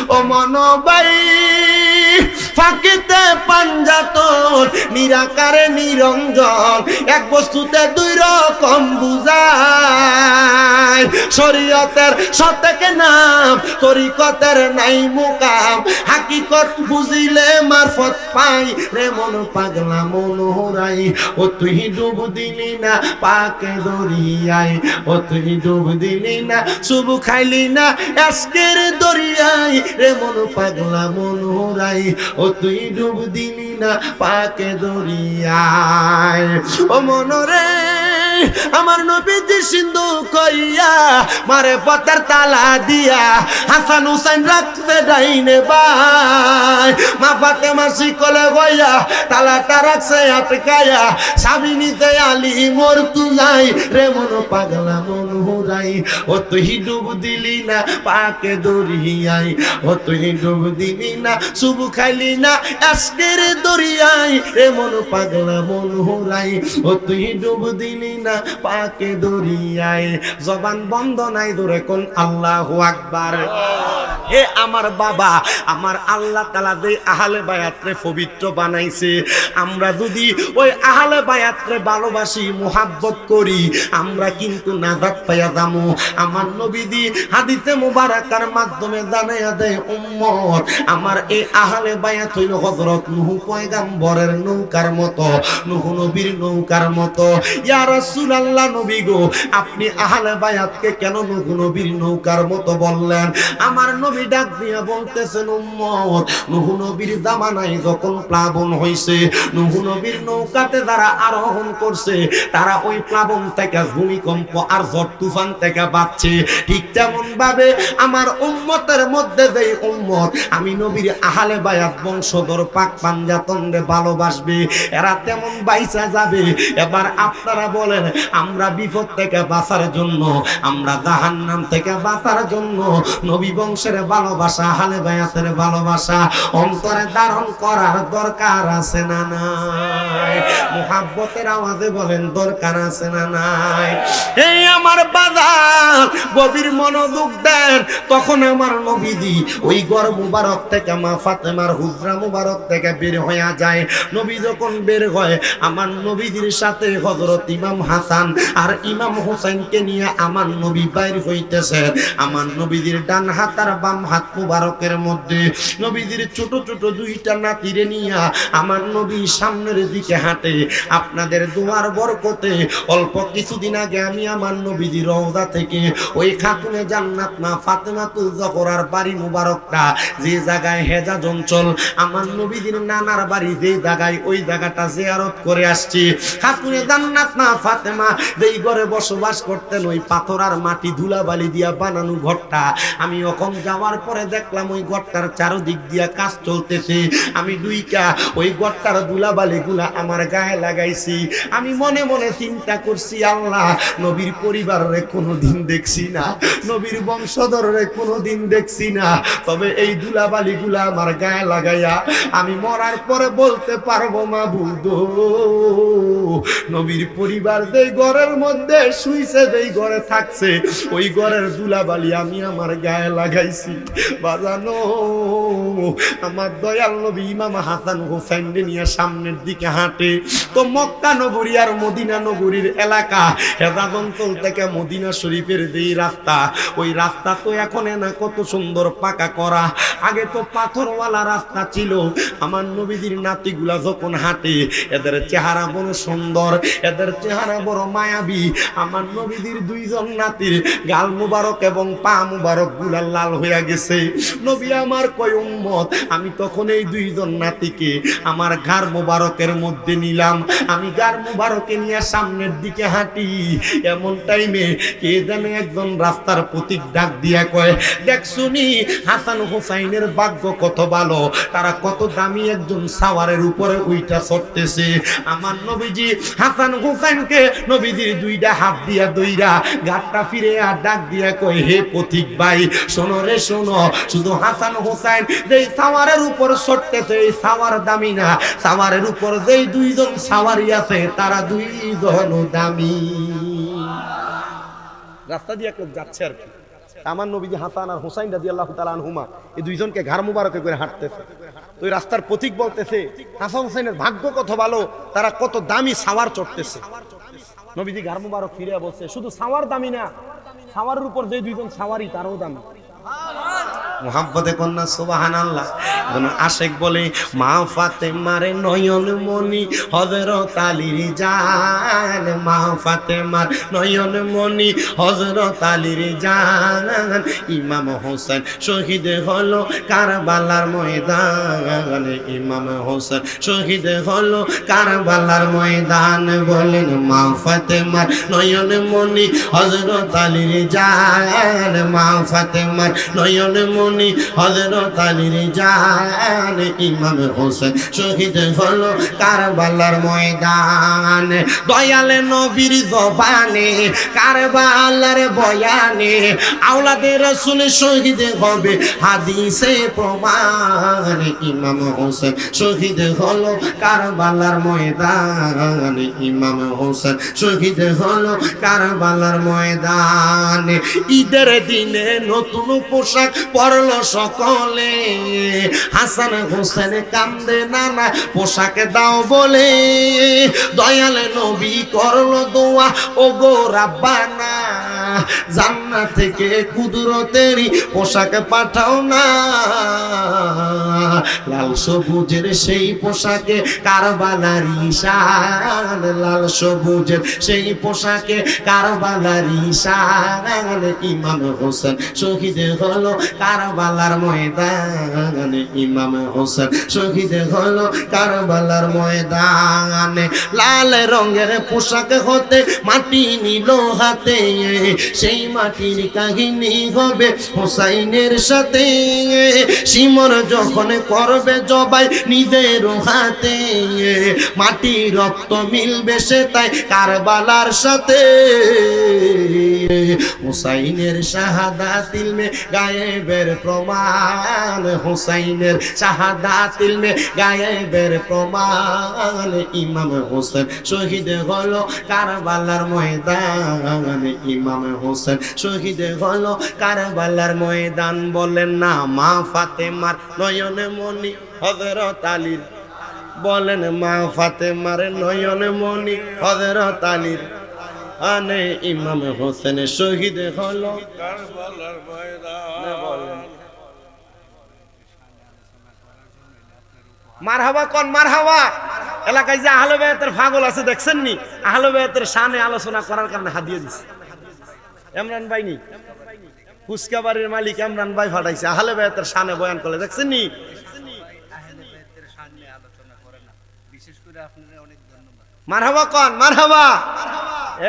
ও মনোবাই ফাঁকিতে পাঞ্জাতন নিরাকারে নিরঞ্জন এক বস্তুতে দুই রকম বুঝায় শরীয়তের সতেক নাম তরিকতের নাই মুকাম হাকিকত বুঝিলে মারফত পাই রে মন পাগলা মন হরাই ও তুই ডুব দিলি না পাকে দরিয়ায় ও তুই ডুব দিলি না শুভ খাইলি না আজকের দরিয়ায় রে মন পাগলা মন হরাই ও তুই ডুব দিলি না পাকে দরিয়ায় ও মনরে আমার নবীজি সিন্ধু কইয়া মারে পথের তালা দিয়া হাসান হুসাইন রাখতে ডাইনে ভাই মা ফাতেমা শিকলে গইয়া তালাটা রাখছে আটকায়া সাবিনীতে আলী মোর তুলাই রে মন পাগলা মন হুরাই ও তুই ডুব দিলি না পাকে দরিয়ায় ও তুই ডুব দিলি না শুভ খাইলি না আজকের দরিয়ায় রে মন পাগলা মন হুরাই ও তুই ডুব দিলি না পাকে দরিয়ায় জবান বন্ধ নাই ধরে কোন আল্লাহু আকবার হে আমার বাবা আমার আল্লাহ তাআলা যে আহলে বায়াতরে পবিত্র বানাইছে আমরা যদি ওই আহলে বায়াতরে ভালোবাসি মুহাব্বত করি আমরা কিন্তু নাজাত পাইয়া যামু আমার নবীজি হাদিসে মুবারাকার মাধ্যমে জানাইয়া দেয় উম্মত আমার এই আহলে বায়াত হইল হযরত নূহ পয়গম্বরের নৌকার মতো নূহ নবীর নৌকার মতো ইয়া রাসূলুল্লাহ নবী গো আপনি আহলে বায়াতকে কেন নূহ নবীর নৌকার মতো বললেন আমার নবী ডাক দিয়া বলতেছেন উম্মত নূহ নবীর জামানায় যখন প্লাবন হইছে নূহ নবীর নৌকাতে যারা আরোহণ করছে তারা ওই প্লাবন থেকে ভূমিকম্প আর ঝড় তুফান থেকে বাঁচছে ঠিক তেমন ভাবে আমার উম্মতের মধ্যে যেই উম্মত আমি নবীর আহলে বায়াত বংশধর পাক পাঞ্জাতনরে ভালোবাসবে এরা তেমন বাইচা যাবে এবার আপনারা বলেন আমরা বিপদ থেকে বাঁচার জন্য আমরা জাহান্নাম থেকে বাঁচার জন্য নবী বংশের ভালোবাসা আহলে বায়াতের ভালোবাসা অন্তরে ধারণ করার দরকার আছে না নাই মুহাব্বতের আওয়াজে বলেন দরকার আছে না নাই এই আমার বাজার গভীর মনোযোগ দেন তখন আমার নবীজি ওই ঘর মুবারক থেকে মা ফাতেমার হুজরা মুবারক থেকে বের হয়ে যায় নবী যখন বের হয় আমার নবীজির সাথে হযরত ইমাম হাসান আর ইমাম হোসেনকে নিয়ে আমার নবী বাইর হইতেছে আমার নবীজির ডান হাত আর বাম হাত মুবারকের মধ্যে নবীজির ছোট ছোট দুইটা নাতিরে নিয়ে আমার নবী সামনের দিকে হাঁটে আপনাদের দোয়ার বরকতে অল্প কিছুদিন আগে আমি আমার নবীজির রওজা থেকে ওই খাতুনে জান্নাত মা ফাতেমাতুল জোহরার বাড়ি মুবারকটা যে জায়গায় হেজাজ অঞ্চল আমার নবীজির নানার বাড়ি যে জায়গায় ওই জায়গাটা জিয়ারত করে আসছি খাতুনে জান্নাত মা ফাতেমা যেই ঘরে বসবাস করতেন ওই পাথর আর মাটি ধুলাবালি দিয়া বানানো ঘরটা আমি ওখান যাওয়ার পরে দেখলাম ওই ঘরটার চারদিক দিয়া কাজ চলতেছে আমি দুইটা ওই ঘরটার ধুলাবালি গুলা আমার গায়ে লাগাইছি আমি মনে মনে চিন্তা করছি আল্লাহ নবীর পরিবারে কোনোদিন দেখছি না নবীর বংশধরে কোনোদিন দেখছি না তবে এই ধুলাবালি গুলা আমার গায়ে লাগাইয়া আমি মরার পরে বলতে পারবো মাবুদ নবীর পরিবার যেই ঘরের মধ্যে শুইছে যেই ঘরে থাকছে ওই ঘরের ধুলাবালি আমি আমার গায়ে লাগাইছি বাজানো আমার দয়াল নবী ইমাম হাসান হোসেন নিয়ে সামনের দিকে হাঁটে তো মক্কা নগরী আর মদিনা নগরীর এলাকা হেজাজ অঞ্চল থেকে মদিনা শরীফের যেই রাস্তা ওই রাস্তা তো এখন না কত সুন্দর পাকা করা আগে তো পাথরওয়ালা রাস্তা ছিল আমার নবীজির নাতিগুলা যখন হাঁটে এদের চেহারা বড় সুন্দর এদের চেহারা বড় মায়াবী আমার নবীজির দুইজন নাতির গাল মুবারক এবং পা মুবারক গুলা লাল হয়ে গেছে নবী আমার কয় উম্মত আমি তখন এই দুইজন নাতিকে আমার ঘাড় মুবারকের মধ্যে নিলাম আমি ঘাড় মুবারকে নিয়ে সামনের দিকে হাঁটি এমন টাইমে কে যেন একজন রাস্তার প্রতীক ডাক দিয়া কয় দেখ শুনি হাসান হোসাইনের ভাগ্য কত ভালো তারা কত দামি একজন সাওয়ারের উপরে উইটা চড়তেছে আমার নবীজি হাসান হোসাইনকে নবীজির দুইটা হাত দিয়া দইরা ঘাটটা ফিরে আর ডাক দিয়া কয় হে পথিক ভাই শোনো রে শোনো শুধু হাসান হোসাইন যেই সাওয়ারের উপর চড়তেছে এই সাওয়ার দামি না সাওয়ারের উপর যেই দুইজন সাওয়ারি আছে তারা দুইজন দামি রাস্তা দিয়ে কেউ যাচ্ছে আর কি আমার নবীজি হাসান আর হুসাইন রাদিয়াল্লাহু তাআলা আনহুমা এই দুইজনকে ঘাড় মুবারকে করে হাঁটতেছে। তো ওই রাস্তার পথিক বলতেছে হাসান হুসাইনের ভাগ্য কত ভালো, তারা কত দামি সাওয়ার চড়তেছে। নবীজি ঘাড় মুবারক ফিরে বলছে শুধু সাওয়ার দামি না, সাওয়ারের উপর যে দুইজন সাওয়ারি তারও দামি। মুহাব্বতে কন্যা সুবহানাল্লাহ। আশেক বলে মা ফাতেমার নয়ন মনি হযরত আলীর জান, মা ফাতেমার নয়ন মনি হযরত আলীর জান। ইমাম হোসেন শহীদ হলো কারবালার ময়দানে, ইমাম হোসেন শহীদ হলো কারবালার ময়দান। বলেন মা ফাতেমার নয়ন মনি হযরত আলীর জান, মা ফাতেমার নয়ন মনি হযরত আলীর জান। ইমাম হোসেন শহীদ হলো কারবালার ময়দানে। দয়াল নবীর জবানে কারবালার বয়ানে আওলাদে রাসূল শহীদ হবে হাদিসে প্রমাণ। ইমাম হোসেন শহীদ হলো কারবালার ময়দানে, ইমাম হোসেন শহীদ হলো কারবালার ময়দানে। ঈদের দিনে নতুন পোশাক পরলো সকলে, হাসান হোসেন কান্দে নানা পোশাক দাও বলে। দয়াল নবী করলো দোয়া ও গো রাব্বানা, জান্নাত থেকে কুদরতেরই পোশাক পাঠাও না। লাল সবুজের সেই পোশাকে কারবালার ঈশান, লাল সবুজের সেই পোশাকে কারবালার ঈশান। ইমাম হোসেন শহীদ হলো কারবালার ময়দানে, ইমাম হোসেন শহীদ হলো কারবালার ময়দানে। লাল রঙের পোশাক হতে মাটি নিল হাতে, সেই মাটির কাহিনী হবে হোসাইনের সাথে। সিমর যখন করবে জবাই নিজের হাতে, মাটি রক্ত মিলবে সে তাই কারবালার সাথে। হোসাইনের শাহাদাত ইলমে গায়েবের প্রমাণ, হোসাইনের শাহাদাত ইলমে গায়েবের প্রমাণ। ইমাম হোসেন শহীদ হলো কারবালার ময়দানে, ইমাম হোসেন শহীদ হলো কারবালার ময়দান। বলেন না মা ফাতেমার নয়নে মনি হযরত আলীর, বলেন মা ফাতেমার নয়নে মনি হযরত আলীর আনে। ইমাম হোসেন শহীদ হলো কারবালার ময়দান। মারহাবা কোন মারহাবা। এলাকায় যে আহলে বায়াতের পাগল আছে দেখছেন নি, আহলে বায়াতের শানে আলোচনা করার কারণে হাদিয়া দিছে ইমরান ভাই নি, ফুসকা বাড়ির মালিক ইমরান ভাই ফাটাইছে আহলে বায়াতের শানে বয়ান করলে দেখছেন নি। মারহাবা কোন মারহাবা।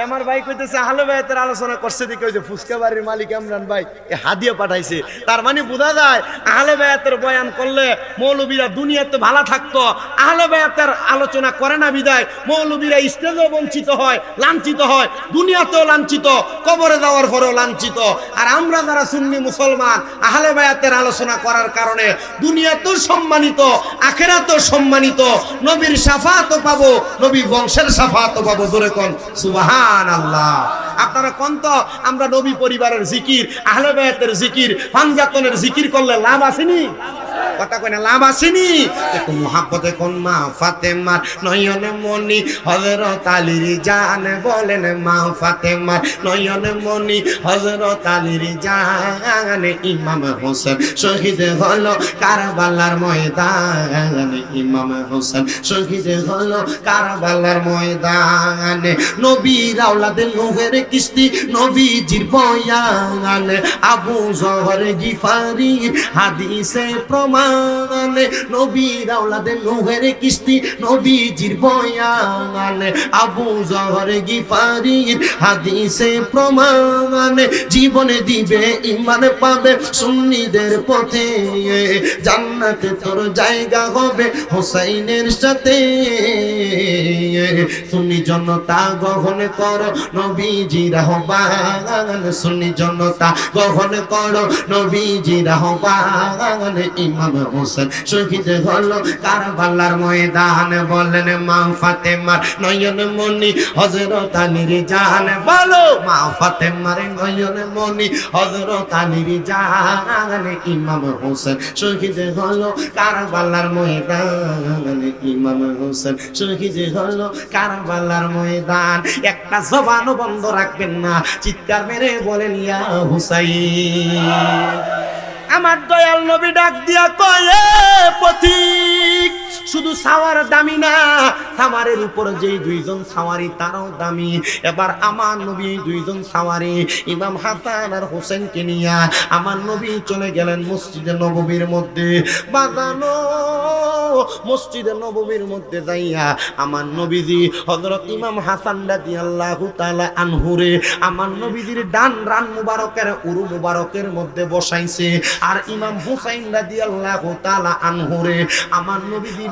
আমার ভাই কইতেছে আহলে বায়াতের আলোচনা করছে দিকে ওই যে ফুসকা বাড়ির মালিক ইমরান ভাই এ হাদিয়া পাঠাইছে। তার মানে বোঝা যায় আহলে বায়াতের বয়ান করলে মৌলবীরা দুনিয়াতে ভালো থাকতো, আহলে বায়াতের আলোচনা করে না বিদায় মৌলবীরা স্টেজেও বঞ্চিত হয়, লাঞ্ছিত হয়, দুনিয়াতেও লাঞ্ছিত, কবরে যাওয়ার পরেও লাঞ্ছিত। আর আমরা যারা সুন্নি মুসলমান আহলে বায়াতের আলোচনা করার কারণে দুনিয়াতেও সম্মানিত, আখিরাতেও সম্মানিত, নবীর শাফাআতও পাবো, নবী বংশের শাফাআতও পাবো। জোরে কোন সুবহানাল্লাহ। আপনারা কোন তো আমরা নবী পরিবারের জিকির, আহলে বায়াতের জিকির, পাঞ্জাতনের জিকির করলে লাভ আসেনি? কথা কই না লাভ আসেনি? একটু মুহাব্বতে কোন মা ফাতেমার নয়নে মনি হযরত আলীর জান। বলেন মা ফাতেমার নয়নে মনি হযরত আলীর জান। ইমাম হোসেন শহীদ হলো কারবালার ময়দানে, ইমাম হোসেন শহীদ হলো কারবালার ময়দানে। নবীর আওলাদে নূহের কিস্তি নবীজির বয়ান, আবু যর গিফারি হাদিসে প্রমাণ। নবীর আওলাদে নূহের কিস্তি নবীজির বয়ান, আবু যর গিফারি হাদিসে প্রমাণ। জীবনে দিবে ইমান পাবে সুন্নিদের পথে, জান্নাতে তোর জায়গা হবে হোসাইনের সাথে। সুন্নি জনতা গ্রহণ করো নবীজির আহ্বান, সুন্নি জনতা গ্রহণ করো নবীজির আহ্বান। ইমাম হোসেন শহীদ হলো কারবালার ময়দান। বলেন মা ফাতেমার নয়ন মনি হযরত আলীর জান, বলো মা ফাতেমার নয়ন মনি হযরত আলীর জান। ইমাম হোসেন শহীদ হলো কারবালার ময়দান, ইমাম হোসেন শহীদ হলো কারবালার ময়দান। একটা জবানও বন্ধ রাখবেন না, চিৎকার মেরে বলেন ইয়া হুসাইন। আমার দয়াল নবী ডাক দিয়া কয় এ পথিক, শুধু সাওয়ার দামি না, সাওয়ারের উপর যেই দুইজন সাওয়ারি তারাও দামি। এবার আমার নবী দুইজন সাওয়ারি ইমাম হাসান আর হোসেনকে নিয়া আমার নবী চলে গেলেন মসজিদে নববীর মধ্যে। বাজানো মসজিদে নববীর মধ্যে যাইয়া আমার নবীজি হযরত ইমাম হাসান রাদিয়াল্লাহু তাআলা আনহুরে আমার নবীজির ডান রান মুবারকের উরু মুবারকের মধ্যে বসাইছে, আর ইমাম হুসাইন রাদিয়াল্লাহু তাআলা আনহুরে আমার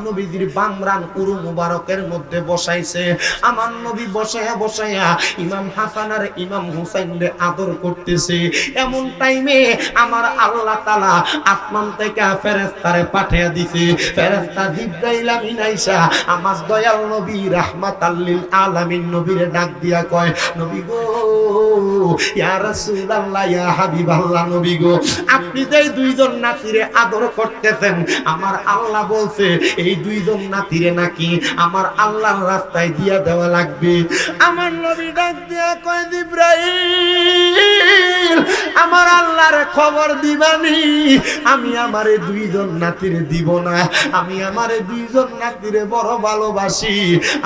নবীজির বাম রান উরু মুবারকের মধ্যে বসাইছে। আমার নবী বসায়া বসায়া ইমাম হাসান আর ইমাম হুসাইনকে আদর করতেছে। এমন টাইমে আমার আল্লাহ তাআলা আসমান থেকে ফেরেশতারে পাঠিয়ে দিছে। ফেরেশতা জিবরাইল আমিন আইসা আমার দয়াল নবী রাহমাতাল লিল আলামিন নবীরে ডাক দিয়া কয়, নবী গো ইয়া রাসূলুল্লাহ ইয়া হাবিবাল্লাহ, নবী গো আপনি যে দুইজন নাতিরে আদর করতেছেন, আমার আল্লাহ বলছে এই দুইজন নাতিরে নাকি আমার আল্লাহর রাস্তায় দিয়া দেওয়া লাগবে। আমার নবী ডাক দিয়া কয়, জিবরাইল আমার আল্লাহর খবর দিবানি, আমি আমারে দুইজন নাতিরে দিব না, আমি আমারে দুইজন নাতিরে বড় ভালোবাসি।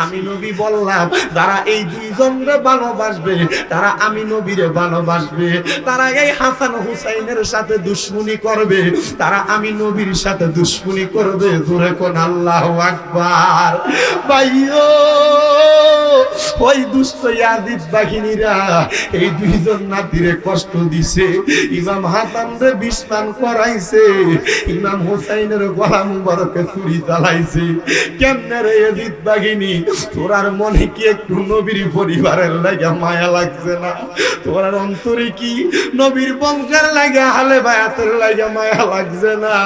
আমি নবী বললাম যারা এই দুইজনরে ভালোবাসবে তারা আমি নবীরে ভালোবাসবে, তারা এই হাসান হুসাইনের সাথে দুশমনি করবে, তারা আমি নবীর সাথে দুশমনি করবে। জোরে কোন আল্লাহু আকবার। ভাইও ওই দুষ্ট ইয়াজিদ বাহিনীরা এই দুইজন নাতিরে কষ্ট দিছে, ইমাম হাসানরে বিস্মান করাইছে, ইমাম হুসাইনের গলা মুবারকে ছুরি চালাইছে। কেমনে রে ইয়াজিদ বাহিনী, তোরার মনে কি একটু নবীর পরিবারের লাগা মায়া লাগছে না? তোরার অন্তরে কি নবীর বংশের লাগা হালে বায়াতের লাগা মায়া লাগছে না?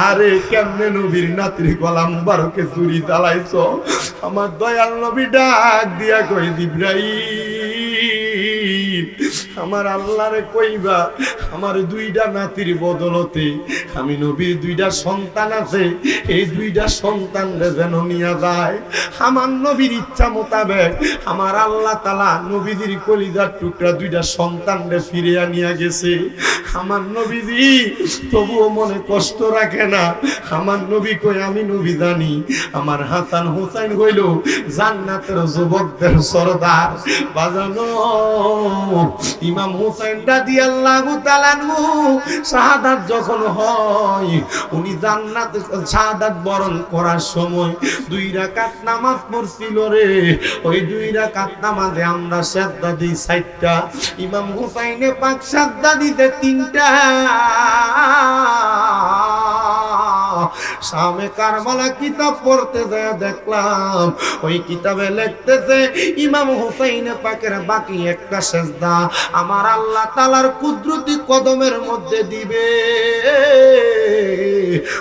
আরে কেমনে নবীর নাতির গলা মুবারকে ছুরি চালাইছো? আমার দয়াল নবী ডাক দিয়া কই, জিবরাইল আমার আল্লাহরে কইবা আমার দুইটা নাতির বদলতে আমি নবীর দুইটা সন্তান আছে, এই দুইটা সন্তানরে যেন নিয়ে যায়। আমার নবীর ইচ্ছা মোতাবেক আমার আল্লাহ তাআলা নবীজির কলিজার টুকরা দুইটা সন্তানরে ফিরিয়ে নিয়ে গেছে। আমার নবীজি তবুও মনে কষ্ট রাখে না। আমার নবী কই, আমি নবী জানি আমার হাসান হুসাইন হইল জান্নাতের যুবকদের সরদার। বাজানো ইমাম হুসাইন রাদিয়াল্লাহু তাআলা আনহু শাহাদাত যখন হয়, উনি জান্নাত শাহাদাত বরণ করার সময় 2 রাকাত নামাজ পড়ছিল রে। ওই 2 রাকাত নামাজে আমরা সাজদা দিই 4টা, ইমাম হুসাইনে পাক সাজদা দিতে 3টা। শামে কারবালা কিতাব পড়তে যায় দেখলাম ওই কিতাবে লিখতেছে ইমাম হুসাইন পাকের বাকি একটা সেজদা আমার আল্লাহ তাআলার কুদরতি কদমের মধ্যে দিবে।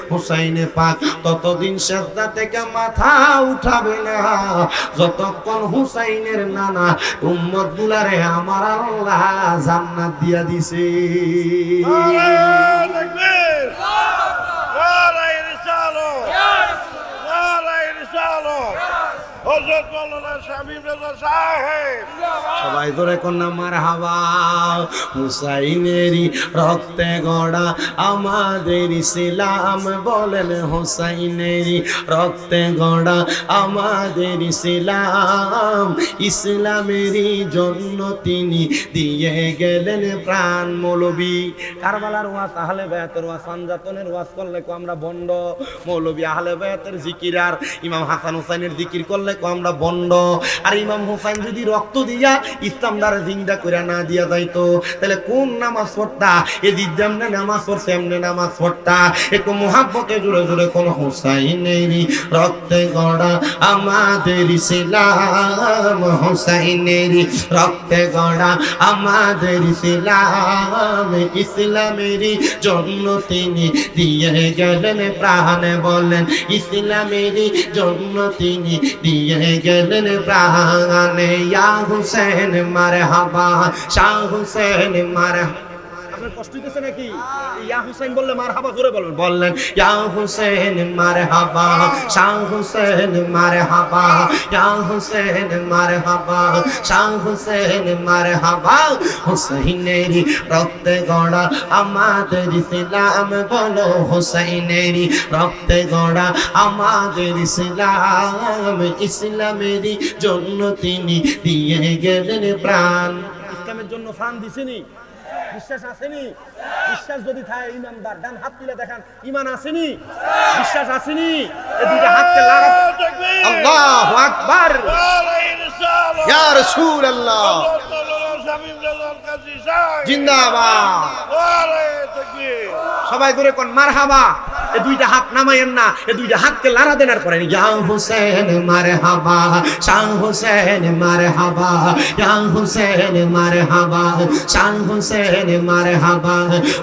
হুসাইন পাক ততদিন সেজদা থেকে মাথা উঠাবে না যতক্ষণ হুসাইনের নানা উম্মত গুলারে আমার আল্লাহ জান্নাত দিয়া দিছে। সবাই ধরে কন্যা মারহাবা। হুসাইনেরই রক্তে গড়া আমাদের ইসলাম, বলেন হুসাইনেরই রক্তে গড়া আমাদের ইসলাম, ইসলামেরই জন্য তিনি দিয়ে গেলেন প্রাণ। মৌলবী কারবালার ওয়াজ, আহলে বায়াতের ওয়াজ, পাঞ্জাতনের ওয়াজ করলে আমরা বন্ড, মৌলবী আহলে বায়াতের জিকির আর ইমাম হাসান হুসাইনের জিকির করলে আমরা বন্ড। আর ইমাম হুসাইন যদি রক্ত দিয়া ইসলাম দ্বারা জিন্দা করে না দিয়া যাইতো তাহলে কোন নামাজ পড়তা? এদিক যেমনে নামাজ পড়ছে এমনি নামাজ পড়তা। একটু মোহাব্বতে জুড়ে জুড়ে কোন হুসাইনেরই রক্তে গড়া আমাদের ইসলাম, হুসাইনেরই রক্তে গড়া আমাদের ইসলাম, ইসলামেরই জন্য তিনি দিয়ে গেলেন প্রাণ, বলেন ইসলামেরই জন্য তিনি দিয়ে গেলেন প্রাণ। ইয়া হুসেন মারহাবা, শাহ হুসেন মারহাবা। আপনার কষ্ট হইতেছে নাকি? ইয়া হুসেন বললে মারহাবা করে বলবেন। বললেন ইয়া হুসেন মারহাবা, শাহ হুসেন মারহাবা, ইয়া হুসেন মারহাবা, শাহ হুসেন মারহাবা। হুসাইনেরই রক্তে গড়া আমাদের ইসলাম, বলো হুসাইনেরই রক্তে গড়া আমাদের ইসলাম, ইসলামেরই জন্য তিনি দিয়ে গেলেন প্রাণ। ইসলামের জন্য প্রাণ দিছেনি। বিশ্বাস আসেনি? বিশ্বাস যদি থাকে ইমানদার ডান হাত তুলে দেখান, ইমান আসেনি? বিশ্বাস আসেনি? এই দুইটা হাতকে লাগান। আল্লাহু আকবার, ইয়া রাসূলুল্লাহ জিন্দাবাদ। সবাই করে কোন মারহাবা। এই দুইটা হাত নামায়েন না, এই দুইটা হাতকে লাড়া দেন আর করেন ইয়া হুসেন মারহাবা, শাহ হুসেন মারহাবা, ইয়া হুসেন মারহাবা, শাহ হুসেন মারহাবা।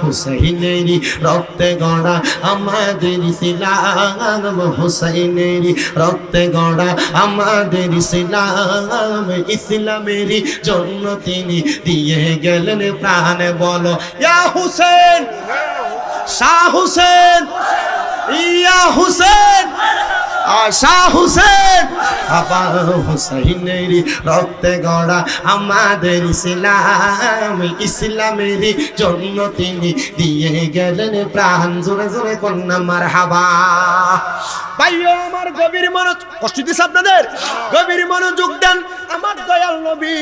হুসাইনেরই রক্তে গড়া আমাদের ইসলাম, হুসাইনেরই রক্তে গড়া আমাদের ইসলাম, ইসলামেরই জন্য তিনি দিয়ে গেলেন প্রাণ, বলো ইয়া হুসেন, শাহ হুসেন, ইয়া হুসেন, শাহ হুসেন। আবার হুসাইনেরই রক্তে গড়া আমাদের ইসলাম, ইসলামেরই জন্য তিনি দিয়ে গেলেন প্রাণ। জোরে জোরে কন্যা মারহাবা। ভাইও আমার গভীর মনোযোগ, কষ্ট দিছে আপনাদের? গভীর মনোযোগ দেন। আমার দয়াল নবী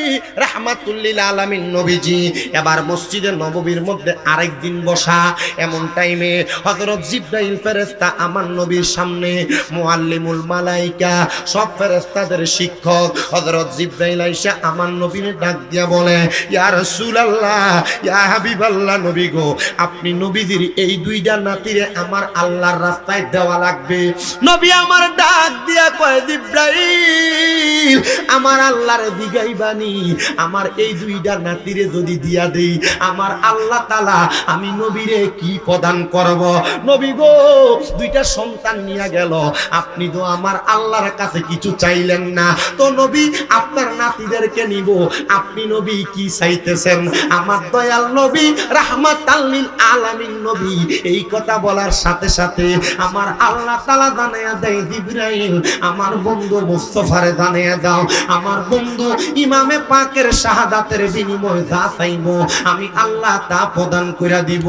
রাহমাতুল লিল আলামিন নবীজি এবার মসজিদে নববীর মধ্যে আরেকদিন বসা। এমন টাইমে হযরত জিবরাইল ফেরেশতা আমার নবীর সামনে, মুআল্লিমুল মালাইকা সব ফেরেশতাদের শিক্ষক হযরত জিবরাইল আইসা আমার নবীকে ডাক দিয়া বলে ইয়া রাসূলুল্লাহ, ইয়া হাবিবাল্লাহ, নবী গো, আপনি নবীজির এই দুইটা নাতিরে আমার আল্লাহর রাস্তায় দেওয়া লাগবে। নবী আমার ডাক দিয়া কয় জিবরাইল, আমার আল্লাহর দিগাইবানি, আমার এই দুইটা নাতিরে যদি দিয়া দেই আমার আল্লাহ তাআলা আমি নবীরে কি প্রদান করব? নবী গো, দুইটা সন্তান নিয়ে গেল, আপনি তো আমার আল্লাহর কাছে কিছু চাইলেন না, তো নবী আপনার নাতিদেরকে নিব, আপনি নবী কি চাইতেছেন? আমার দয়াল নবী রাহমাতাল লিল আলামিন নবী এই কথা বলার সাথে সাথে আমার আল্লাহ তাআলা জানায়া দেয় জিবরাইল, আমার বন্ধু মুস্তাফারে জানায়া দাও, আমার বন্ধু ইমামে পাকের শাহাদাতের বিনিময়ে যা চাইবো আমি আল্লাহ তা প্রদান করে দিব।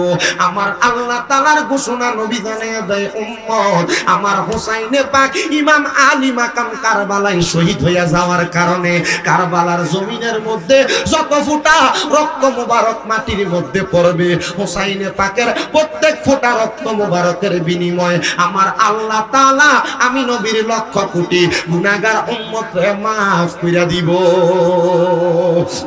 আমার আল্লাহ তাআলার ঘোষণা নবী জানায়া দেয় উম্মত, আমার হুসাইনে পাক ইমাম আলী মাকাম কারবালায় শহীদ হইয়া যাওয়ার কারণে কারবালার জমিনের মধ্যে যত ফোঁটা রক্ত মোবারক মাটির মধ্যে পড়বে, হুসাইনে পাকের প্রত্যেক ফোঁটা রক্ত মোবারকের বিনিময়ে আমার আল্লাহ তাআলা আমি নবীর লক্ষ কোটি গুনাহগার উম্মতকে মাফ কইরা দিব।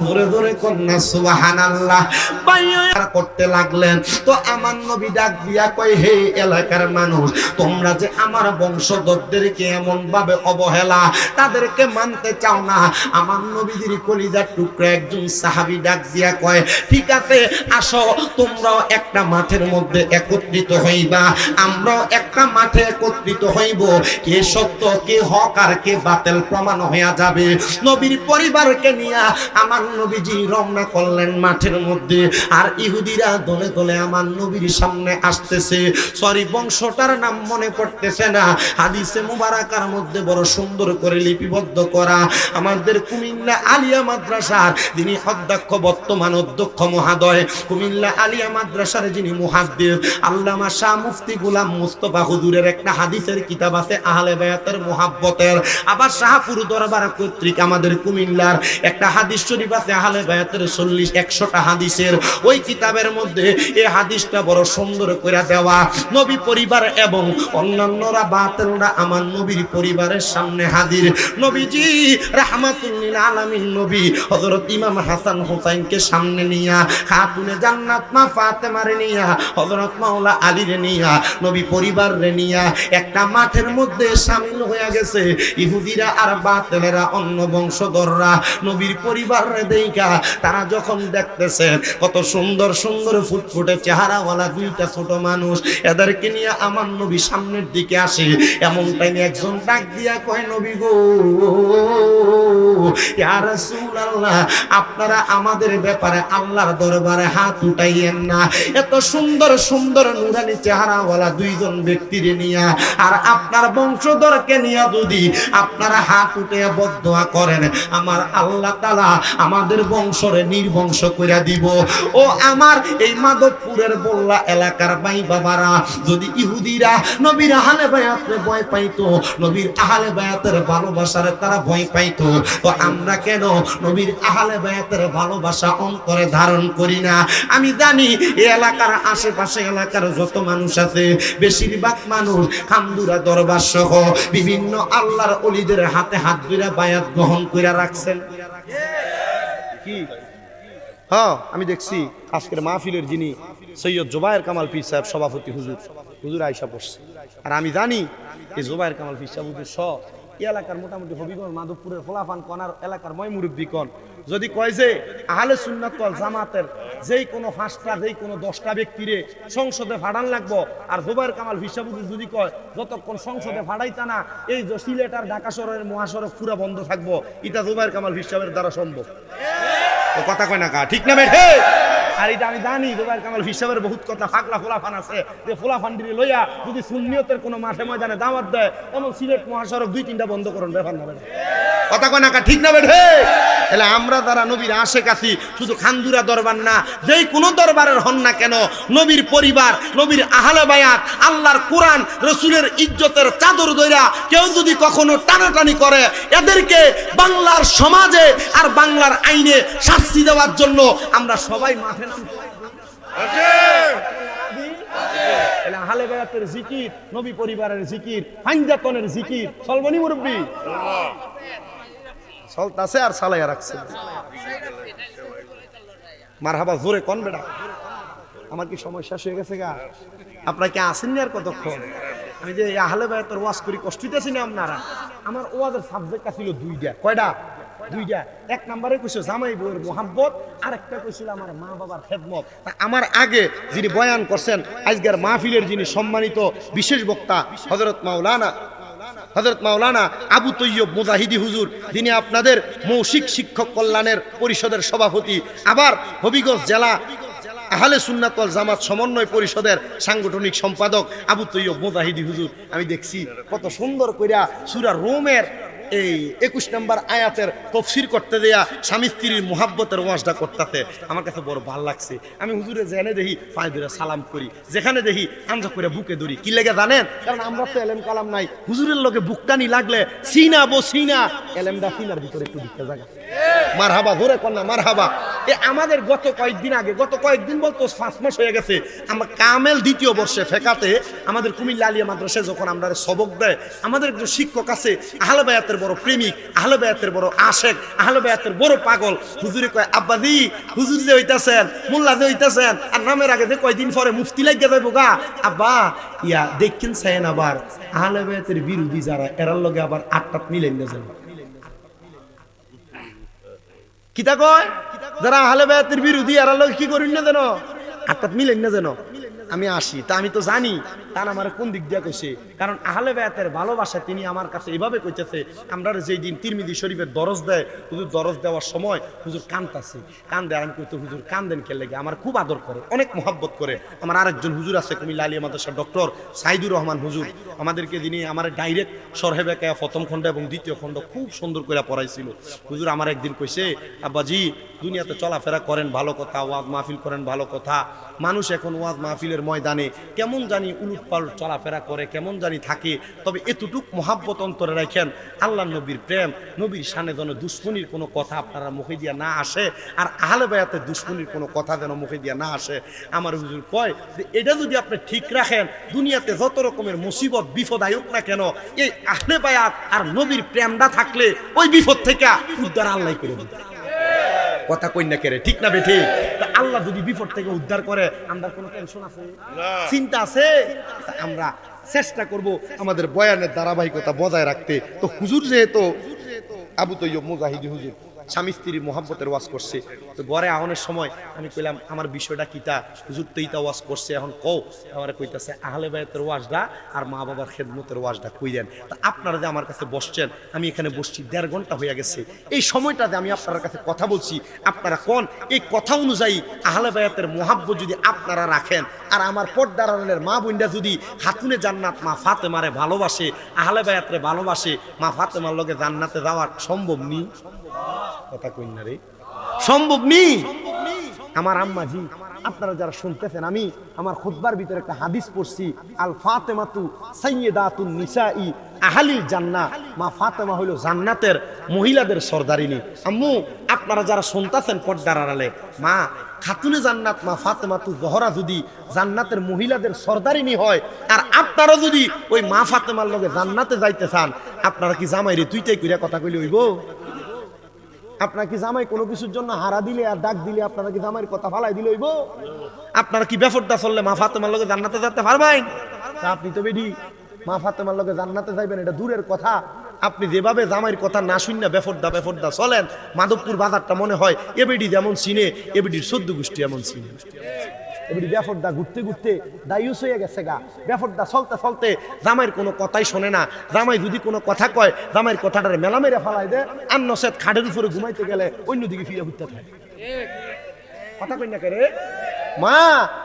ধরে ধরে কন্যা সুবহানাল্লাহ। বাইয়া করতে লাগলেন। তো আমার নবী ডাক দিয়া কয়, হে এলাকার মানুষ, তোমরা যে আমার বংশধরদেরকে এমন ভাবে অবহেলা, তাদেরকে মানতে চাও না। আমার নবীজির কলিজার টুকরা একজন সাহাবী ডাক দিয়া কয়, ঠিক আছে, আসো তোমরাও একটা মাঠের মধ্যে একত্রিত হইবা, আমরাও একটা মাঠে একত্রিত হইব, কে সত্য কে হক আর কে বাতিল প্রমাণ হইয়া যাবে। নবীর পরিবারকে নিয়ে আমার নবীজি রওনা করলেন মাঠের মধ্যে। আর ইহুদিরা দলে দলে আমার নবীর সামনে আসতেছে। সরি, বংশটার নাম মনে পড়তেছে না, হাদিসে মুবারাকার মধ্যে বড় সুন্দর করে লিপিবদ্ধ করা। আমাদের কুমিল্লা আলিয়া মাদ্রাসার যিনি অধ্যক্ষ, বর্তমান অধ্যক্ষ মহোদয়, কুমিল্লা আলিয়া মাদ্রাসার যিনি মুহাদ্দিস আল্লামা শাহ মুফতি গোলাম মুস্তাফা হুজুরের একটা হাদিসের কিতাব আছে আহলে বায়াতের মুহাব্বতের। আবার শাহপুর দরবার কর্তৃক আমাদের কুমিল্লার একটা হাদিস শরীফ আছে আহলে বায়াতের 40-100টা হাদিসের। ওই কিতাবের মধ্যে এই হাদিসটা বড় সুন্দর করে দেওয়া। নবী পরিবার এবং অন্যান্যরা বাতিলরা আমার নবীর পরিবারের সামনে হাজির। নবীজি রাহমাতুল লিল আলামিন নবী হযরত ইমাম হাসান হুসাইনকে সামনে নিয়া, খাতুনে জান্নাত মা ফাতেমারে নিয়া, হযরত মাওলা আলীরে নিয়া, নবী পরিবারে নিয়া একটা মাঠের মধ্যে শামিল হয়ে গেছে। ইহুদিরা আর বাতিলেরা অন্য বংশধররা নবীর পরিবারে দেইখা তারা যখন দেখতেছেন কত সুন্দর সুন্দর ফুটফুটে চেহারাওয়ালা দুইটা ছোট মানুষ, এদেরকে নিয়ে আমার নবী সামনের দিকে আসে। এমন টাইমে একজন ডাক দিয়া কয়, নবী গো, ইয়া রাসূলুল্লাহ, আপনারা আমাদের ব্যাপারে আল্লাহর দরবারে হাত উঠাইয়েন না। এত সুন্দর সুন্দর নুরানি চেহারাওয়ালা দুইজন ব্যক্তিরে নিয়া আর আপনার বংশধরকে নিয়ে যদি আপনারা হাত উঠে বদদোয়া করেন, আমার আল্লাহ তাআলা আমাদের বংশরে নির্বংশ কইরা দিব। ও আমার এই মাধবপুরের বল্লা এলাকার ভাই বাবারা, যদি ইহুদিরা নবীর আহলে বায়াতে ভয় পাইতো, নবীর আহলে বায়াতের ভালোবাসার তারা ভয় পাইতো, তো আমরা কেন নবীর আহলে বায়াতের ভালোবাসা অন্তরে ধারণ করি না? আমি জানি এই এলাকার আশেপাশে এলাকার যত মানুষ আছে, বেশিরভাগ মানুষ খামদুরা দরবার সহ বিভিন্ন আল্লাহর ওলিদের হাতে হাত ধরে বায়াত গ্রহণ করে রাখছেন। কি হ্যাঁ, আমি দেখছি আজকের মাহফিলের যিনি সৈয়দ জুবায়ের কামাল পীর সাহেব সভাপতি, হুজুর আয়েশা পড়ছে। আর আমি জানি এই জুবায়ের কামাল পীর সাহেব হুজুর সহ এই এলাকার মোটামুটি হবিগঞ্জ মাধবপুরের খোলাফান কনার এলাকার ময় মুরব্বী কন যদি কয় যে আহলে সুন্নাত ওয়াল জামাতের যেই কোনো 5টা যেই কোনো 10টা ব্যক্তিরে সংসদে ফাড়ান লাগবো, আর জুবায়ের কামাল পীর সাহেব হুজুর যদি কয় যতক্ষণ সংসদে ফাড়াইতা না এই যে সিলেট আর ঢাকা শহরের মহাসড়ক পুরা বন্ধ থাকবো, এটা জুবায়ের কামাল পীর সাহেবের দ্বারা সম্ভব। কথা কয় না কা, ঠিক না বেঠে? আর এটা আমি জানি জুবায়ের কামাল পীর সাহেবের বহুত কথা ফাকলা ফোলাফান আছে, যে ফোলাফান্ডিরে লইয়া যদি সুন্নিয়তের কোনো মাঠে ময়দানে দাওয়াত দেয়, এমন সিলেট মহাসড়ক 2-3টা বন্ধ করুন, ব্যাপার না বেটা। কথা কয় না কা, ঠিক না বেঠে? তাহলে আমরা যারা নবীর আশেক আছি, শুধু খানদুরা দরবার না, যেই কোনো দরবারের হন না কেন, নবীর পরিবার, নবীর আহলে বায়াত, আল্লাহর কোরআন রসুলের ইজ্জতের চাদর ধইরা কেউ যদি কখনো টানাটানি করে, এদেরকে বাংলার সমাজে আর বাংলার আইনে শাস্তি দেওয়ার জন্য আমরা সবাই মাঠে নামতে আহলে বায়াতের জিকির, নবী পরিবারের জিকির, পাঞ্জাতনের জিকির চলবনি মুরব্বী? চলতাছে আর চালাইয়া রাখছে। মারহাবা, জোরে কোন বেটা। আমার কি সময় শেষ হয়ে গেছে গা? আপনারা কি আসেননি আর কতক্ষণ? আমি যে আহলে বায়াতের ওয়াজ করি, কষ্ট হইতেছি না আপনারা? আমার ওয়াজের সাবজেক্ট ছিল 2টা। কয়টা? 2টা। 1 নম্বরে কইছো জামাই বউয়ের মোহাব্বত, আর একটা কইছিল আমার মা বাবার খেদমত। আমার আগে যিনি বয়ান করছেন আজকের মাহফিলের যিনি সম্মানিত বিশেষ বক্তা হযরত মাওলানা আবু তৈয়ব মুজাহিদি হুজুর, যিনি আপনাদের মৌখিক শিক্ষক কল্যাণের পরিষদের সভাপতি, আবার হবিগঞ্জ জেলা আহলে সুন্নাত ওয়াল জামাত সমন্বয় পরিষদের সাংগঠনিক সম্পাদক আবু তৈয়ব মুজাহিদি হুজুর, আমি দেখছি কত সুন্দর কইরা সূরা রোমের এই 21 নম্বর আয়াতের তাফসীর করতে দেয়া স্বামী স্ত্রীর মুহাব্বতের ওয়াজটা করতেছে। আমার কাছে বড় ভালো লাগছে। আমি হুজুরে জেনে দেখি পায়ে ধরে সালাম করি, যেখানে দেখি আঞ্জা করে বুকে ধরি। কি লেগে জানেন? কারণ আমরা তো এলেম কালাম নাই, হুজুরের লগে বুকটানি লাগলে সিনা এলেমটা সিনার ভিতরে একটু দিতে জায়গা। মারহাবা, জোরে কর না মারহাবা। আমাদের গত কয়েকদিন বলতো 5 মাস হয়ে গেছে, আমরা কামেল 2য় বর্ষে ফেকাতে আমাদের কুমিল্লা আলিয়া মাদ্রাসায় যখন আমরা সবক দেয়, আমাদের একজন শিক্ষক আছে আহলে বায়াতের বড় প্রেমিক, আহলে বায়াতের বড় আশেক, আহলে বায়াতের বড় পাগল। হুজুরে কয়, আব্বাজি হুজুর যে হইতাছেন, মোল্লা যে হইতাছেন, আর নামের আগে যে কয়দিন পরে মুফতি লাগিয়ে যাইব গা, আব্বা ইয়া দেখেন চাইন আবার আহলে বায়াতের বিরোধী যারা এরার লগে আবার 8টা মিলেন না যাবে। কিতা কয়? যারা আহলে বায়াতের বিরোধী এরার লগে কি করিন না জানো, 8টা মিলেন না জানো। আমি আসি তা আমি তো জানি তার আমার কোন দিক দিয়া কইছে, কারণ আহলে বায়াতের ভালোবাসা তিনি আমার কাছে এভাবে কইতেছে। আমরা যেই দিন তিরমিজি শরীফের দরজ দেয়, হুজুর দরজ দেওয়ার সময় হুজুর কাঁদতাছে, কান্দে। আর আমি কইতে, হুজুর কান্দেন কে লেগে? আমার খুব আদর করে, অনেক মহব্বত করে। আমার আরেকজন হুজুর আছে কুমিল্লা আলিয়া মাদ্রাসার ডক্টর সাইদুর রহমান হুজুর, আমাদেরকে যিনি আমার ডাইরেক্ট সরহেবেকা 1ম খণ্ড এবং 2য় খণ্ড খুব সুন্দর করে পড়াইছিল। হুজুর আমার একদিন কইছে, আব্বাজি দুনিয়াতে চলাফেরা করেন ভালো কথা, ওয়াজ মাহফিল করেন ভালো কথা, মানুষ এখন ওয়াজ মাহফিলের ময়দানে কেমন জানি উলুটপালট চলাফেরা করে, কেমন জানি থাকে। তবে এতটুক মহাব্বত অন্তরে রাখেন, আল্লাহ নবীর প্রেম, নবীর শানে যেন দুশ্মনির কোনো কথা আপনারা মুখে দিয়া না আসে, আর আহলে বায়াতের দুশ্মনির কোনো কথা যেন মুখে দিয়া না আসে। আমার হুজুর কয় যে এটা যদি আপনি ঠিক রাখেন, দুনিয়াতে যত রকমের মুসিবত বিপদ আয়ুক না কেন, এই আহলে বায়াত আর নবীর প্রেমটা থাকলে ওই বিপদ থেকে উদ্ধার আল্লাহ করে দিবে। কথা কই না কেরে, ঠিক না বেঠি? তা আল্লাহ যদি বিপদ থেকে উদ্ধার করে, আমরা কোনো টেনশন আছে? চিন্তা আছে? আমরা চেষ্টা করব আমাদের বয়ানের ধারাবাহিকতা বজায় রাখতে। তো হুজুর যেহেতু আবু তৈয়ব মুজাহিদি হুজুর স্বামী স্ত্রীর মোহাব্বতের ওয়াজ করছে, তো ঘরে আহনের সময় আমি কইলাম আমার বিষয়টা কিতা? হুজুর তো ইতা ওয়াজ করছে, এখন কও। আমার কইতাছে আহলে বায়াতের ওয়াজটা আর মা বাবার খেদমতের ওয়াজটা কইলেন। তা আপনারা যে আমার কাছে বসছেন, আমি এখানে বসছি 1.5 ঘন্টা হয়ে গেছে। এই সময়টাতে আমি আপনার কাছে কথা বলছি, আপনারা কোন এই কথা অনুযায়ী আহলে বায়াতের মোহাব্বত যদি আপনারা রাখেন, আর আমার পর্দার আড়ালের মা বোনরা যদি খাতুনে জান্নাত মা ফাতেমারে ভালোবাসে, আহলে বায়াতরে ভালোবাসে, মা ফাতেমার লগে জান্নাতে যাওয়া সম্ভব নি? কথা কই না রে, সম্ভব নি? আমার আম্মা জি, আপনারা যারা শুনতেছেন, আমি আমার খুতবার ভিতরে একটা হাদিস পড়ছি, আল ফাতেমাতু সাইয়্যিদাতুন নিসাই আহলিল জান্নাহ। মা ফাতেমা হলো জান্নাতের মহিলাদের সরদারিনী। আম্মু, আপনারা যারা শুনতেছেন পর্দার আড়ালে, মা খাতুনে জান্নাত মা ফাতেমাতু জহরা যদি জান্নাতের মহিলাদের সরদারিনী হয়, আর আপনারা যদি ওই মা ফাতেমার লগে জান্নাতে যাইতে চান, আপনারা কি জামাইরে তুইটাই কইরা কথা কইলে হইব? আপনার কি জামাই কোনো কিছুর জন্য হারা দিলে আর ডাক দিলে আপনারা কি জামাইয়ের কথা ফালাই দিলে হইব? আপনারা কি বেফরদা চললে মা ফাতেমার লগে জান্নাতে যেতে পারবেন? তা আপনি তো বেডি মা ফাতেমার লগে জান্নাতে যাইবেন, এটা দূরের কথা। আপনি যেভাবে জামাইয়ের কথা না শুননা বেফরদা চলেন, মাধবপুর বাজারটা মনে হয় এবেডি যেমন চিনে, এবেডির 14 গোষ্ঠী এমন চিনে। এবারে বেফরদা ঘুরতে ঘুরতে দায়ুস হয়ে গেছে গা। বেফরদা চলতে চলতে জামাইয়ের কোনো কথাই শোনে না। জামাই যদি কোনো কথা কয়, জামাইয়ের কথাটারে মেলা মেরে ফালাই দেয়, আর নসেদ খাটের উপরে ঘুমাইতে গেলে অন্যদিকে ফিরে ঘুরতে থাকে। কথা কই না কে রে? মা,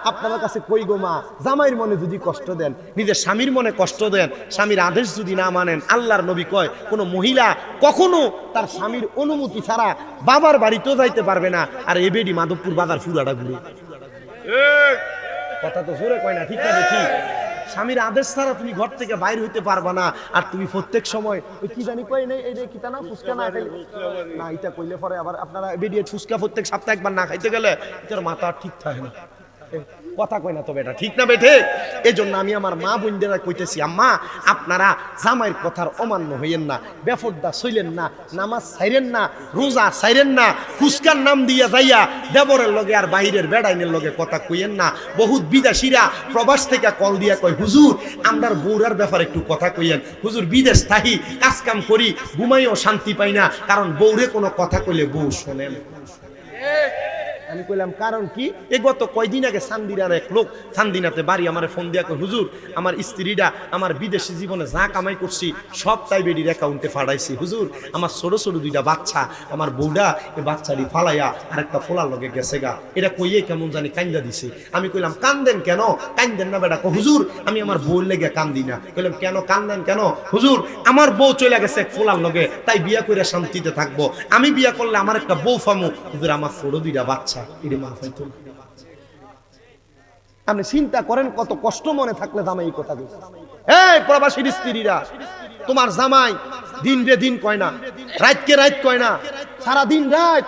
আপনার কাছে কই গো মা, জামাইয়ের মনে যদি কষ্ট দেন, নিজের স্বামীর মনে কষ্ট দেন, স্বামীর আদেশ যদি না মানেন, আল্লাহর নবী কয় কোনো মহিলা কখনো তার স্বামীর অনুমতি ছাড়া বাবার বাড়িতেও যাইতে পারবে না। আর এবেডি মাধবপুর বাজার ফুরাটা ঘুরে। কথা তো জোরে কয় না, ঠিক না? ঠিক। স্বামীর আদেশ ছাড়া তুমি ঘর থেকে বাইরে হইতে পারবা না। আর তুমি প্রত্যেক সময় ওই কি জানি কই নাই, এই যে কিতা না ফুসকা না খাইলে না, এটা কইলে পরে আবার আপনারা বেরিয়ে ফুসকা প্রত্যেক সপ্তাহে একবার না খাইতে গেলে এটার মাথা ঠিক থাকে না। কথা কয় না তো বেটা, ঠিক না বেঠে? এই জন্য আমি আমার মা বোনদেরা কইতেছি, আম্মা আপনারা জামাইয়ের কথার অমান্য হইয়েন না, বেফরদা চইলেন না, নামাজ ছাইরেন না, রোজা ছাইরেন না, ফুসকার নাম দিয়া যাইয়া দেবরের লগে আর বাহিরের বেড়াইনের লগে কথা কইয়েন না। বহুত বিদেশিরা প্রবাস থেকে কল দিয়া কয়, হুজুর আমরার বউরার ব্যাপারে একটু কথা কইয়েন। হুজুর বিদেশ থাকি কাজ কাম করি, ঘুমাইও শান্তি পাই না, কারণ বউরে কোনো কথা কইলে বউ শোনেন। আমি কইলাম কারণ কি? এ গত কয়দিন আগে সান্দিনার এক লোক সান্দিনাতে বাড়ি আমারে ফোন দিয়া কয়, হুজুর আমার স্ত্রীরা আমার বিদেশি জীবনে যা কামাই করছি সব তাই বেডির অ্যাকাউন্টে ফাড়াইছি। হুজুর আমার ছোট ছোট 2টা বাচ্চা, আমার বউডা এ বাচ্চারি ফালাইয়া আরেকটা ফোলার লগে গেছে গা। এটা কইয়ে কেমন জানি কান্দা দিছে। আমি কইলাম কান্দেন কেন? কান্দেন না বেটা। হুজুর আমি আমার বউর লেগে কান্দি না। কইলাম কেন কান্দেন কেন? হুজুর আমার বউ চলে গেছে এক ফোলার লগে, তাই বিয়া করে শান্তিতে থাকবো। আমি বিয়া করলে আমার একটা বউ ফামু। হুজুর আমার ছোট 2টা বাচ্চা, আপনি চিন্তা করেন কত কষ্ট মনে থাকলে জামাই এই কথা বলছে। এই প্রবাসীর স্ত্রীরা, তোমার জামাই দিন রে দিন কয় না, রাত কে রাত কয় না, সারা দিন রাত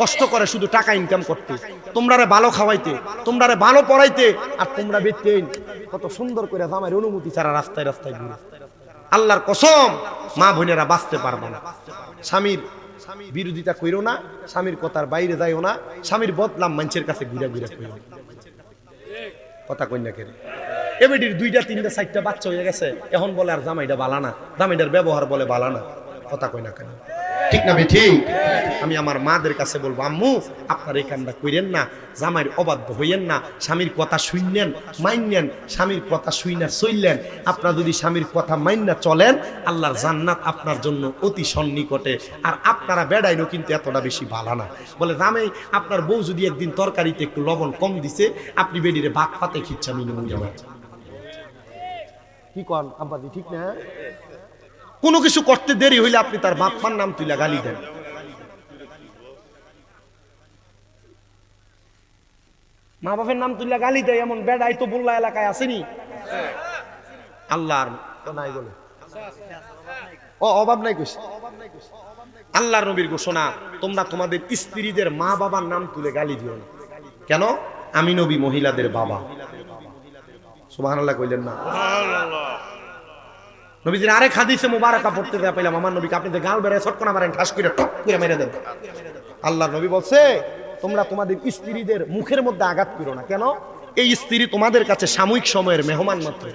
কষ্ট করে শুধু টাকা ইনকাম করতে, তোমরারে ভালো খাওয়াইতে, তোমরারে ভালো পড়াইতে, আর তোমরা বেতেন কত সুন্দর করে জামাইয়ের অনুমতি ছাড়া রাস্তায় রাস্তায় ঘুরে। আল্লাহর কসম মা বোনেরা বাঁচতে পারবে না। স্বামীর বিরোধিতা কইরো না, স্বামীর কথার বাইরে যাইও না, স্বামীর বদলাম মানুষের কাছে ঘুরে ঘুরে কইরো। কথা কই না কেন? এবেডির 2টা 3টা 4টা বাচ্চা হয়ে গেছে, এখন বলে আর জামাইটা বালা না, জামাইটার ব্যবহার বলে বালা না। কথা কই না কেন? ঠিক না ঠিক? আমি আমার মাদের কাছে বলবো, আম্মু আপনার এই কামটা কইরেন না, জামাইয়ের অবাধ্য হইয়েন না, স্বামীর কথা শুনলেন মাইনেন, স্বামীর কথা শুইনা চললেন। আপনারা যদি স্বামীর কথা মাইনা চলেন, আল্লাহর জান্নাত আপনার জন্য অতি সন্নিকটে। আর আপনারা বেড়াইনও কিন্তু এতটা বেশি ভালো না। বলে জামাই আপনার বউ যদি একদিন তরকারিতে একটু লবণ কম দিছে, আপনি বেডিরে ভাত পাতে খিচ্ছা মিনে যাবেন। কি কন আব্বাজি, ঠিক না? কোনো কিছু করতে দেরি হইলে আপনি তার বাপ মার নাম তুইলা গালি দেন। মা বাপের নাম তুললে গালি দেয় এমন বেড়াই তো বললা এলাকায় আসেনি? আল্লাহর তো নাই বলে অভাব নাই কইছে। আল্লাহর নবীর ঘোষণা, তোমরা তোমাদের স্ত্রীদের মা বাবার নাম তুলে গালি দিও না। কেন? আমি নবী মহিলাদের বাবা। সুবহানাল্লাহ কইলেন না? নবীজির আরেক হাদিসে মুবারাকা পড়তে দেয়া পেলাম, আমার নবীকে আপনি যে গাল বেড়ে ছটকনা মারেন, ঠাস করে টক করে মেরে দেন। আল্লাহর নবী বলছে, তোমরা তোমাদের স্ত্রীদের মুখের মধ্যে আঘাত করো না। কেন? এই স্ত্রী তোমাদের কাছে সাময়িক সময়ের মেহমান মাত্র।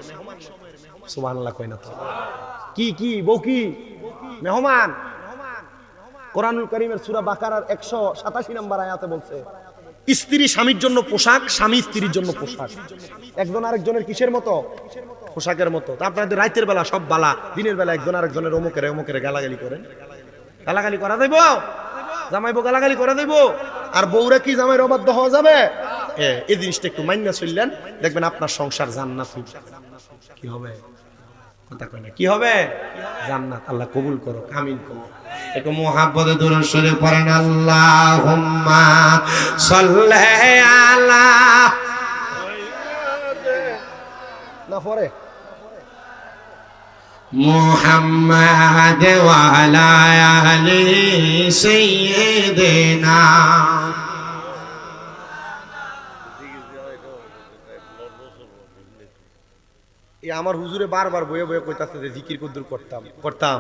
সুবহানাল্লাহ কই না তো? কি কি বউ কি মেহমান? কোরআনুল কারীমের সূরা বাকারার 187 নম্বর আয়াতে বলছে, স্ত্রী স্বামীর জন্য পোশাক, স্বামী স্ত্রীর জন্য পোশাক। একজন আরেকজনের কিসের মতো? পোশাকের মতো। তা আপনাদের রাতের বেলা সব বালা, দিনের বেলা একজন আরেকজনের অমুকের গালাগালি করেন। গালাগালি করা যাইব? জামাইবো গালাগালি করা যাইব? আর বউরা কি জামাইয়ের অবাধ্য হওয়া যাবে? এই জিনিসটা একটু মাইন্না চললেন, দেখবেন আপনার সংসার জান্নাত কি হবে। কথা কয় না, কি হবে? জান্নাত। আল্লাহ কবুল করো, আমিন করো। একটু মুহাব্বতে দুরূদ শরীফ পড়েন, আল্লাহুম্মা সাল্লি আলা না পড়ে মুহাম্মাদ ওয়া আলা আলি সাইয়্যিদিনা। আমার হুজুরে বারবার বয়ে বয়ে কইতাছে যে জিকির কদ্দুর করতাম।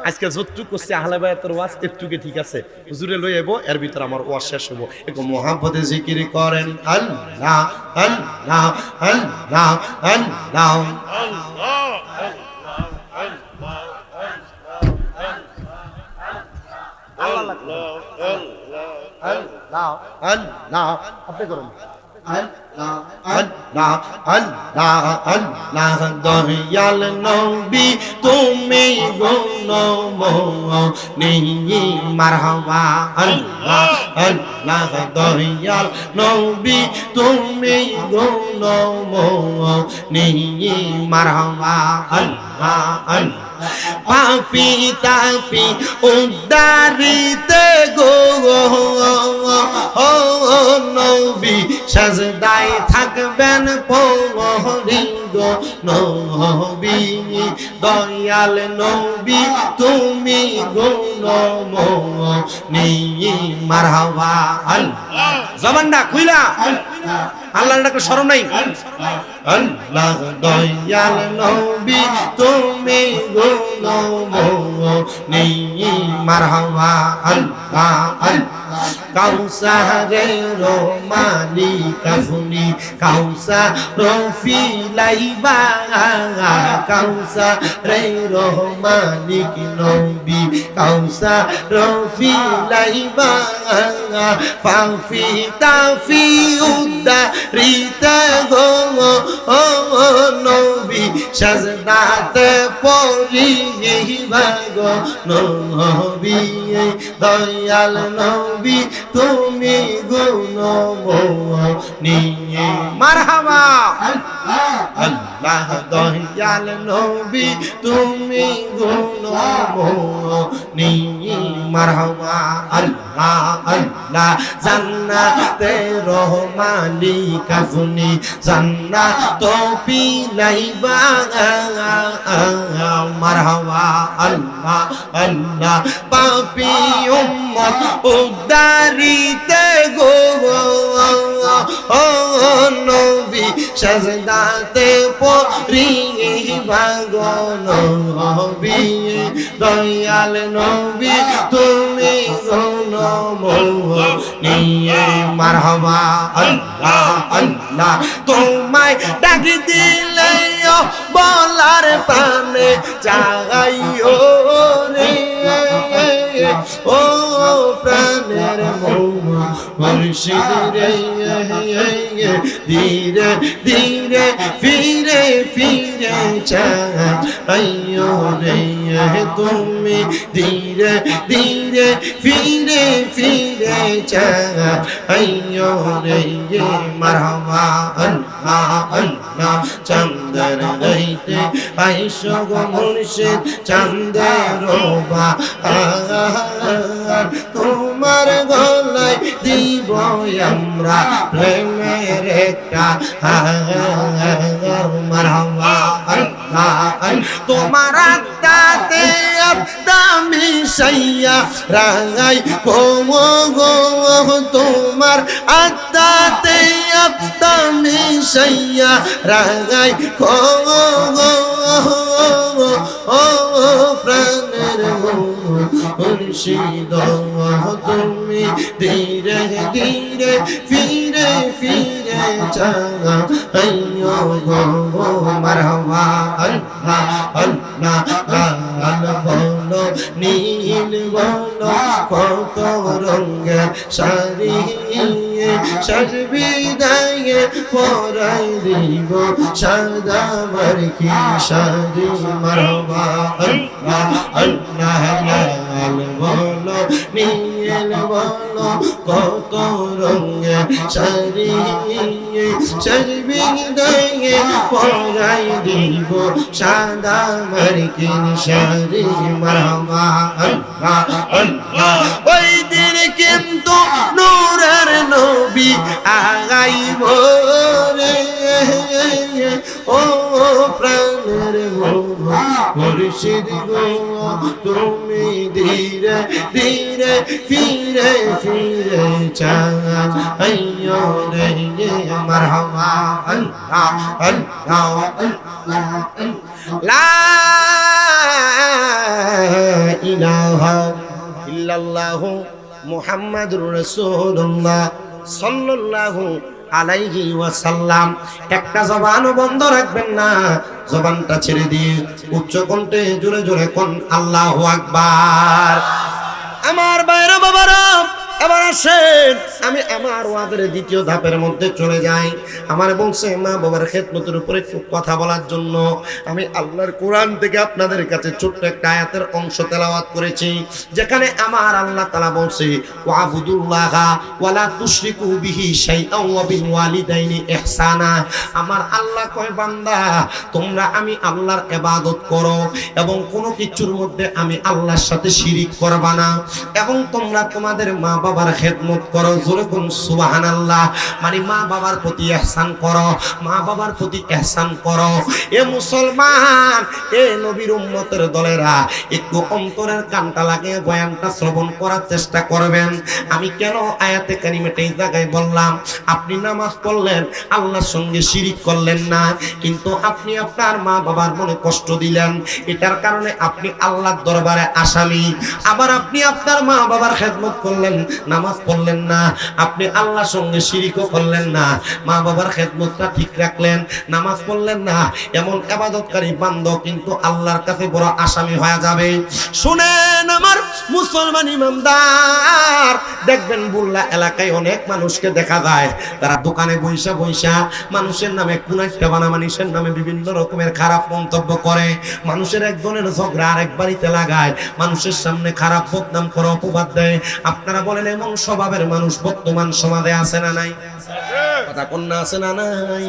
আজকে যতটুক করছে আহলে বায়াতের ওয়াজ একটুকে ঠিক আছে, হুজুরে লই আইবো, এর ভিতর আমার ওয়াজ শেষ হবো। একটু মুহাব্বতে জিকির করেন, আল্লাহ আল্লাহ আল্লাহ আল্লাহ আল্লাহ আল্লাহ আপনি করুন। আল্লাহ আল্লাহ আল্লাহ আল্লাহ দয়াল নবী তুমি গুণময়ী মারহাবা। আল্লাহ আল্লাহ দয়াল নবী তুমি গুণময়ী মারহাবা। আল্লাহ আল্লাহ পাপি তাপি উদ্ধারিতে গো নবী সাজদায় থাকবেন পরি গো নবী দয়াল নবী তুমি গুণময়ী মারহাবা। আল্লাহ জবানটা খুইলা আল্লাহর ডাকে শরম নাই। আল্লাহ দয়াল নবী তুমি গুণময়ী মারহাবা। আল্লাহ আল্লাহ কাউসারের মালিক আপনি, কাউসার ফিলাইবা কাউসারের মালিক নবী, কাউসার ফিলাইবা ফাফি তাফি উদ্দারিতা গো নবী সাজদাতে পড়িবা গো নবী দয়াল নবী তুমি গুণময়ী মারহাবা। আল্লাহ দয়াল নবী তুমি গুণময়ী মারহাবা। আল্লাহ আল্লাহ জান্নাতের মালিক আপনি, জান্নাত পিলাইবা মারহাবা। আল্লাহ আল্লাহ পাপী উম্মত উদ্ধারিতে গো নবী সাজদাতে পড়িবা গো নবী দয়াল নবী তুমি গুণময়ী মারহাবা। আল্লাহ আল্লাহ তোমায় ডাক দিলে বলার পানে চাইও রে ও প্রাণের মুর্শিদ রে ধীরে ধীরে ফিরে ফিরে চাইও রে তুমি ধীরে ধীরে ফিরে ফিরে চাইও রে মারহাবা। আল্লাহ আল্লাহ চন্দ্র রাইতে আইসো গো মুর্শিদ চাঁদের বাহার তুমি তোমার গলায় দিব আমরা প্রেমের একটা মারহাবা তোমার আত্মাতে আত্মা মিশাইয়া রাঙাই গো গো তোমার আত্মাতে আত্মা মিশাইয়া রাঙাই গো গো ও প্রাণের মুর্শিদ তুমি ধীরে ধীরে ফিরে ফিরে চাঙা আইয়ো গো মারহাবা আল্লাহ আল্লাহ লাল বলো নীল বলো কত রঙের শাড়ি সাজবিদায়ে পরাই দিব সাদা মার্কি শাড়ি মারহাবা আল্লাহ আল্লাহ লাল বলো নীল বলো কত রঙের শাড়ি সাজবিদায়ে পরাই দিব সাদা মার্কি শাড়ি মারহাবা আল্লাহ আল্লাহ ওই দিন কিন্তু নূরের নবী আগাইব রে ও প্রাণের মুর্শিদ গো তুমি ধীরে ধীরে ফিরে ফিরে চাইও রে মারহাবা আল্লাহ আল্লাহ লা ইলাহা ইল্লাল্লাহু মুহাম্মাদুর রাসূলুল্লাহ সাল্লাল্লাহু আলাইহি ওয়াসাল্লাম। একটা জবানও বন্ধ রাখবেন না, জবানটা ছেড়ে দিয়ে উচ্চ কণ্ঠে জোরে জোরে কোন আল্লাহু আকবার। আমার বাইরে বাবারা এবার আসেন, আমি আমার ওয়াদের দ্বিতীয় ধাপের মধ্যে চলে যাই। আমার বলছে মা বাবার খেদমতের উপরে একটু কথা বলার জন্য আমি আল্লাহর কোরআন থেকে আপনাদের কাছে ছোট্ট একটা আয়াতের অংশ তেলাওয়াত করেছি, যেখানে আমার আল্লাহ তাআলা বলছে ওয়াবুদুল্লাহা ওয়ালা তুশরিকু বিহি শাইআন ওয়া বিল ওয়ালিদাইনি ইহসানা। আমার আল্লাহ কয় বান্দা তোমরা আমি আল্লাহর ইবাদত করো এবং কোনো কিছুর মধ্যে আমি আল্লাহর সাথে শিরিক করবা না, এবং তোমরা তোমাদের মা বাবার খেদমত করো। জোরে কোন সুবহানাল্লাহ। মানে মা বাবার প্রতি ইহসান করো, মা বাবার প্রতি ইহসান করো। এ মুসলমান, এ নবীর উম্মতের দলেরা একটু অন্তরের কানটা লাগিয়ে বয়ানটা শ্রবণ করার চেষ্টা করবেন। আমি কেন আয়াতে কারিমাটা এই জায়গায় বললাম, আপনি নামাজ পড়লেন আল্লাহর সঙ্গে শিরিক করলেন না, কিন্তু আপনি আপনার মা বাবার মনে কষ্ট দিলেন, এটার কারণে আপনি আল্লাহর দরবারে আসামি। আবার আপনি আপনার মা বাবার খেদমত করলেন, নামাজ পড়লেন না, আপনি আল্লাহর সঙ্গে শিরিকও করলেন না, মা বাবার খেদমতটা ঠিক রাখলেন, নামাজ পড়লেন না, এমন ইবাদতকারী বান্দা কিন্তু আল্লাহর কাছে বড় আসামি হয়ে যাবে। শুনেন আমার মুসলমান ইমানদার, দেখবেন বুল্লা এলাকায় অনেক মানুষকে দেখা যায় তারা দোকানে বইসা বইসা মানুষের নামে কুনাইটা বানা, মানুষের নামে বিভিন্ন রকমের খারাপ মন্তব্য করে, মানুষের একজনের ঝগড়া আরেক বাড়িতে লাগায়, মানুষের সামনে খারাপ বদনাম করে অপবাদ দেয়। আপনারা বলেন এমন স্বভাবের মানুষ বর্তমান সমাজে আছে না নাই? কথা কন্যা আছে না নাই?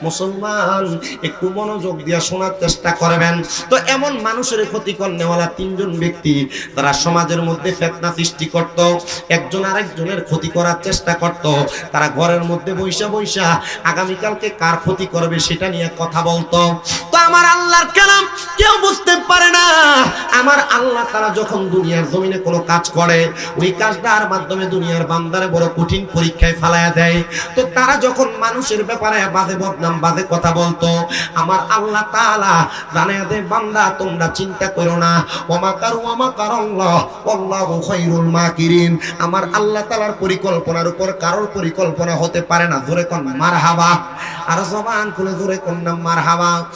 মুসলমান একটু মনোযোগ দিয়ে শোনার চেষ্টা করবেন। তো এমন মানুষের ক্ষতি করনেওয়ালা তিনজন ব্যক্তি তারা সমাজের মধ্যে ফিতনা সৃষ্টি করত, একজন আরেকজনের ক্ষতি করার চেষ্টা করত। তারা ঘরের মধ্যে বইসা বইসা আগামীকালকে কার ক্ষতি করবে সেটা নিয়ে কথা বলতো। তো আমার আল্লাহর কালাম কেউ বুঝতে পারে না। আমার আল্লাহ তারা যখন দুনিয়ার জমিনে কোনো কাজ করে, ওই কাজটার মাধ্যমে দুনিয়ার বান্দারে বড় কঠিন পরীক্ষায় ফালায়া দেয়। তো তারা যখন মানুষের ব্যাপারে বাজে বদনাম বাজে কথা বলতো, আমার আল্লাহ তাআলা জানায়া দেয় বান্দা তোমরা চিন্তা করো না, ওমা কারু ওমা কারাল্লাহ আল্লাহু খায়রুল মাকিরিন। আমার আল্লাহ তাআলার পরিকল্পনার উপর কারোর পরিকল্পনা হতে পারে না। জোরে কোন মারহাবা, আর জবান খুলে জোরে কোন না মারহাবা।